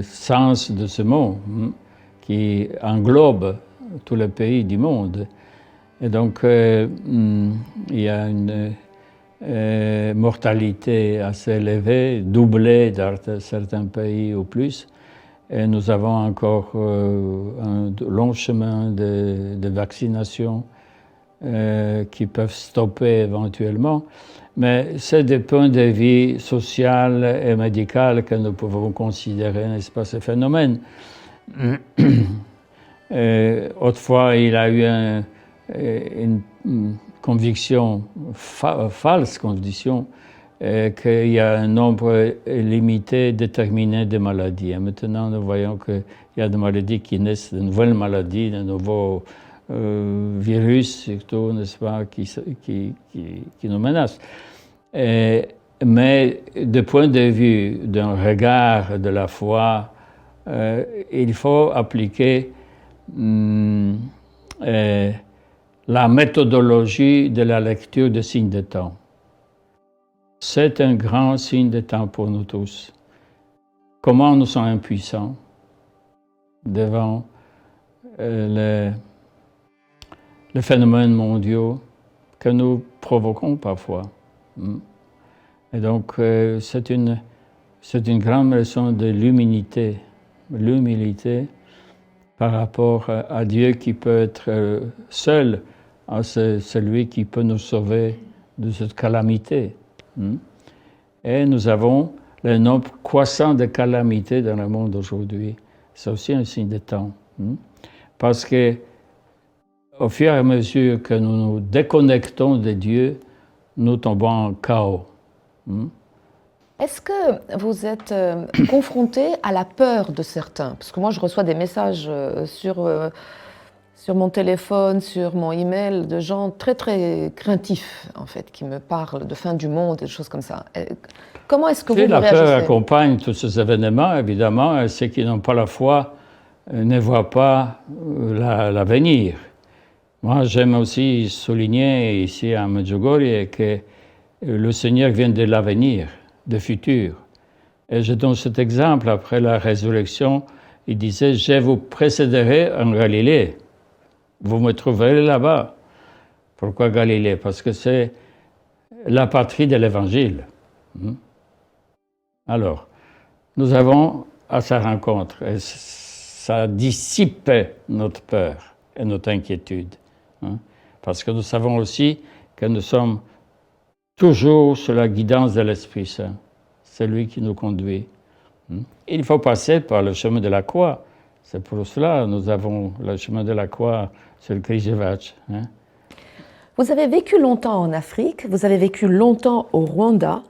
sens de ce mot, qui englobe tous les pays du monde. Et donc, il y a une mortalité assez élevée, doublée dans certains pays ou plus. Et nous avons encore un long chemin de vaccination qui peuvent stopper éventuellement. Mais c'est des points de vue social et médical que nous pouvons considérer, n'est-ce pas, ce phénomène. Autrefois, il a eu une conviction, fausse conviction, qu'il y a un nombre limité, déterminé de maladies. Et maintenant, nous voyons qu'il y a des maladies qui naissent, de nouvelles maladies, de nouveaux virus, surtout, n'est-ce pas, qui nous menacent. Mais du point de vue d'un regard de la foi, il faut appliquer la méthodologie de la lecture des signes de temps. C'est un grand signe de temps pour nous tous. Comment nous sommes impuissants devant les phénomènes mondiaux que nous provoquons parfois. Et donc, c'est une grande leçon de l'humilité par rapport à Dieu qui peut être seul, à celui qui peut nous sauver de cette calamité. Et nous avons le nombre croissant de calamités dans le monde aujourd'hui. C'est aussi un signe de temps. Parce que au fur et à mesure que nous nous déconnectons de Dieu, nous tombons en chaos. Est-ce que vous êtes confronté à la peur de certains? Parce que moi, je reçois des messages sur mon téléphone, sur mon email, de gens très, très craintifs, en fait, qui me parlent de fin du monde, des choses comme ça. Comment est-ce que vous réagissez? La peur accompagne tous ces événements, évidemment, et ceux qui n'ont pas la foi ne voient pas l'avenir. Moi, j'aime aussi souligner ici à Medjugorje que le Seigneur vient de l'avenir, du futur. Et je donne cet exemple après la résurrection. Il disait « Je vous précéderai en Galilée. Vous me trouverez là-bas. » Pourquoi Galilée? Parce que c'est la patrie de l'Évangile. Alors, nous avons à sa rencontre, et ça dissipait notre peur et notre inquiétude. Parce que nous savons aussi que nous sommes toujours sous la guidance de l'Esprit Saint. C'est lui qui nous conduit. Il faut passer par le chemin de la croix. C'est pour cela que nous avons le chemin de la croix sur le Križevac. Vous avez vécu longtemps en Afrique, vous avez vécu longtemps au Rwanda,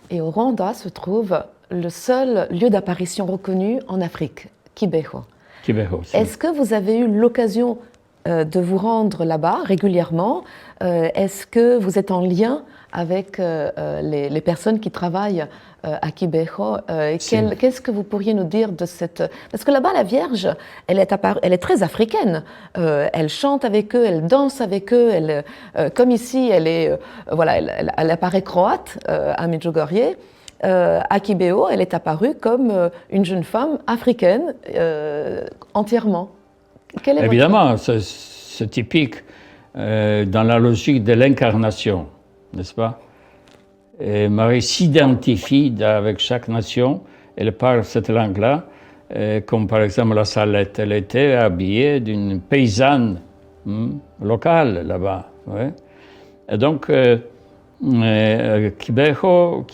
et au Rwanda se trouve le seul lieu d'apparition reconnu en Afrique, Kibeho. Kibeho, Est-ce que vous avez eu l'occasion de vous rendre là-bas régulièrement? Est-ce que vous êtes en lien avec les personnes qui travaillent à Kibeho? Qu'est-ce que vous pourriez nous dire de cette... Parce que là-bas, la Vierge, elle est très africaine. Elle chante avec eux, elle danse avec eux. Comme ici, elle apparaît croate à Medjugorje. À Kibeho, elle est apparue comme une jeune femme africaine entièrement. Évidemment, c'est typique dans la logique de l'incarnation, n'est-ce pas? Et Marie s'identifie avec chaque nation, elle parle cette langue-là, comme par exemple la Salette. Elle était habillée d'une paysanne locale là-bas. Ouais. Et donc, Kibeho,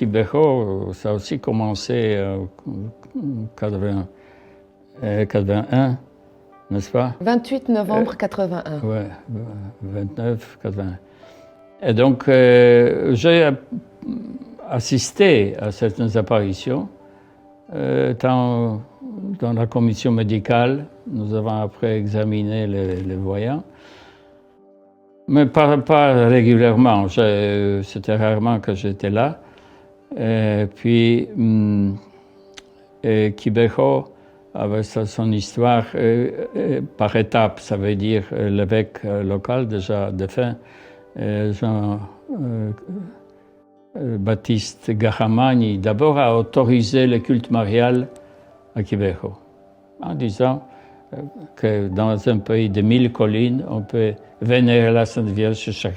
ça a aussi commencé en 81, n'est-ce pas? 28 novembre 81. Oui, 29, 81. Et donc, j'ai assisté à certaines apparitions, tant dans la commission médicale, nous avons après examiné les voyants, mais pas régulièrement, c'était rarement que j'étais là. Et puis, Kibeho avait son histoire par étapes, ça veut dire l'évêque local déjà défunt, Jean-Baptiste Gahamani, d'abord a autorisé le culte marial à Kibeho, en disant que dans un pays de 1000 collines, on peut vénérer la Sainte Vierge sur chaque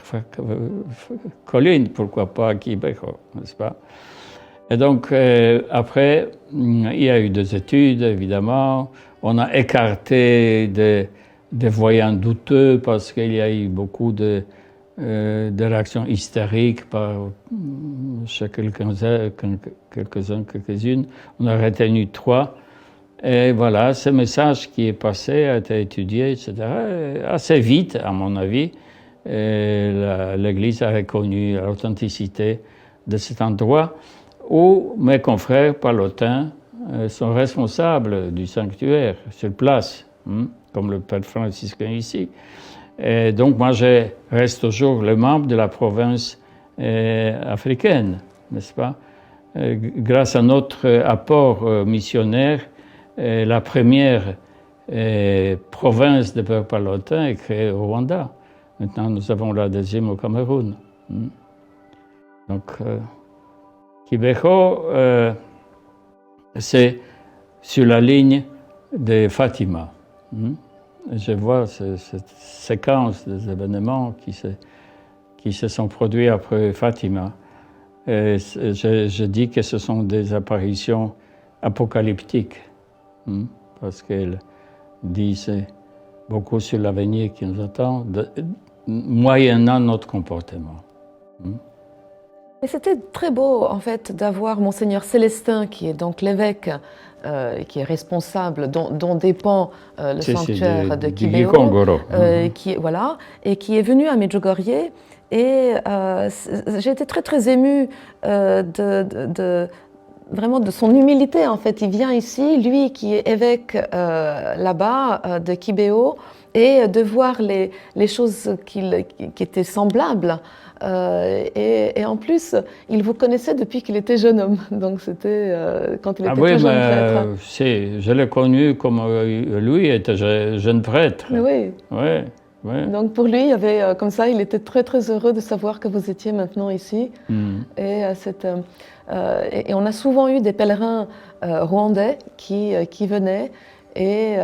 colline, pourquoi pas à Kibeho, n'est-ce pas? Et donc, après, il y a eu des études, évidemment. On a écarté des voyants douteux parce qu'il y a eu beaucoup de réactions hystériques chez quelques-unes. On a retenu 3. Et voilà, ce message qui est passé a été étudié, etc. Et assez vite, à mon avis, l'Église a reconnu l'authenticité de cet endroit où mes confrères palotins sont responsables du sanctuaire sur place, comme le père franciscain ici. Et donc moi, je reste toujours le membre de la province africaine, n'est-ce pas? Grâce à notre apport missionnaire, la première province de pères palotins est créée au Rwanda. Maintenant, nous avons la deuxième au Cameroun. Donc, Kibeho, c'est sur la ligne de Fatima. Je vois cette séquence des événements qui se sont produits après Fatima. Et je dis que ce sont des apparitions apocalyptiques, parce qu'elles disent beaucoup sur l'avenir qui nous attend, moyennant notre comportement. Et c'était très beau, en fait, d'avoir Monseigneur Célestin, qui est donc l'évêque, qui est responsable, dont dépend le sanctuaire de Kibeho, et qui est venu à Medjugorje. Et j'ai été très, très émue vraiment de son humilité, en fait. Il vient ici, lui qui est évêque là-bas de Kibeho, et de voir les choses qui étaient semblables. Et en plus, il vous connaissait depuis qu'il était jeune homme. Donc c'était quand il était très jeune prêtre. Je l'ai connu comme lui était jeune prêtre. Oui. Ouais. Donc pour lui, il y avait comme ça, il était très très heureux de savoir que vous étiez maintenant ici. Et on a souvent eu des pèlerins rwandais qui venaient et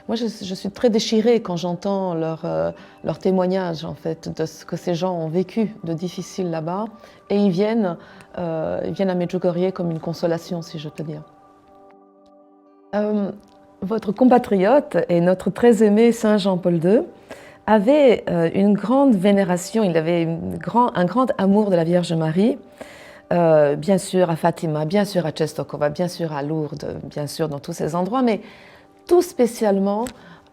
moi je suis très déchirée quand j'entends leur témoignage en fait de ce que ces gens ont vécu de difficile là-bas, et ils viennent à Medjugorje comme une consolation, si je peux dire. Votre compatriote et notre très aimé Saint Jean-Paul II avait une grande vénération, il avait un grand amour de la Vierge Marie, bien sûr à Fatima, bien sûr à Czestochowa, bien sûr à Lourdes, bien sûr dans tous ces endroits, mais tout spécialement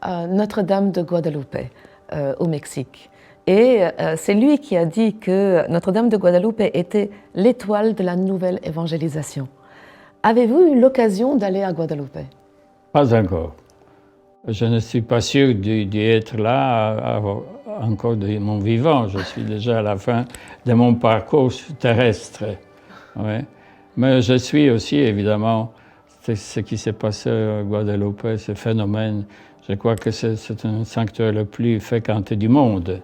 Notre-Dame de Guadalupe au Mexique. Et c'est lui qui a dit que Notre-Dame de Guadalupe était l'étoile de la nouvelle évangélisation. Avez-vous eu l'occasion d'aller à Guadalupe? Pas encore. Je ne suis pas sûr d'y être là encore de mon vivant. Je suis déjà à la fin de mon parcours terrestre. Ouais. Mais je suis aussi, évidemment, ce qui s'est passé à Guadeloupe, ce phénomène. Je crois que c'est un sanctuaire le plus fréquenté du monde.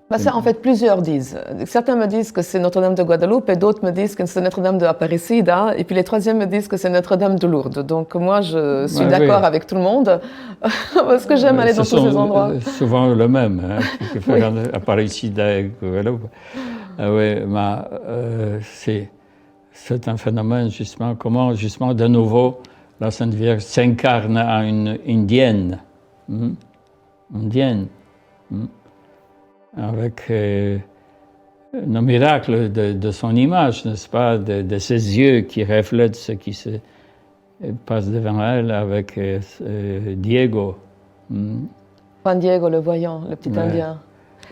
Ça, en fait, plusieurs disent. Certains me disent que c'est Notre-Dame de Guadeloupe, et d'autres me disent que c'est Notre-Dame de Aparecida, et puis les troisièmes me disent que c'est Notre-Dame de Lourdes. Donc moi, je suis d'accord avec tout le monde, parce que j'aime aller dans tous ces endroits. Souvent le même, hein, oui. Aparecida et Guadeloupe. Oui, mais c'est un phénomène, justement, comment, justement, de nouveau, la Sainte Vierge s'incarne en une indienne. Indienne. Avec nos miracles de son image, n'est-ce pas, de ses yeux qui reflètent ce qui se passe devant elle avec Diego. Juan Diego, le voyant, le petit Indien.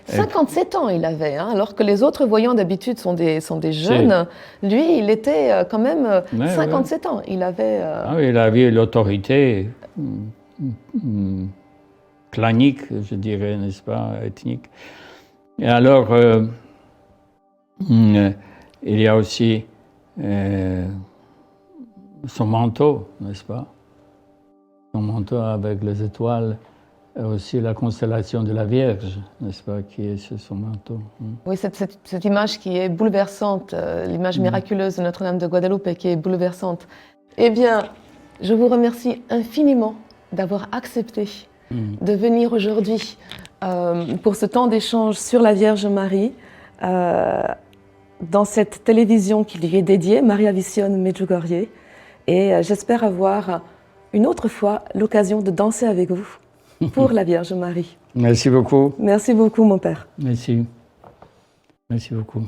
57 ans il avait, hein, alors que les autres voyants d'habitude sont des jeunes. Lui, il était quand même 57 ans. Il avait... il avait l'autorité clanique, je dirais, n'est-ce pas, ethnique. Et alors, il y a aussi son manteau, n'est-ce pas? Son manteau avec les étoiles, et aussi la constellation de la Vierge, n'est-ce pas, qui est sur son manteau. Oui, cette image qui est bouleversante, l'image miraculeuse de Notre-Dame de Guadeloupe qui est bouleversante. Eh bien, je vous remercie infiniment d'avoir accepté de venir aujourd'hui pour ce temps d'échange sur la Vierge Marie dans cette télévision qui lui est dédiée, Maria Vision Medjugorje. Et j'espère avoir une autre fois l'occasion de danser avec vous pour la Vierge Marie. Merci beaucoup. Merci beaucoup, mon père. Merci. Merci beaucoup.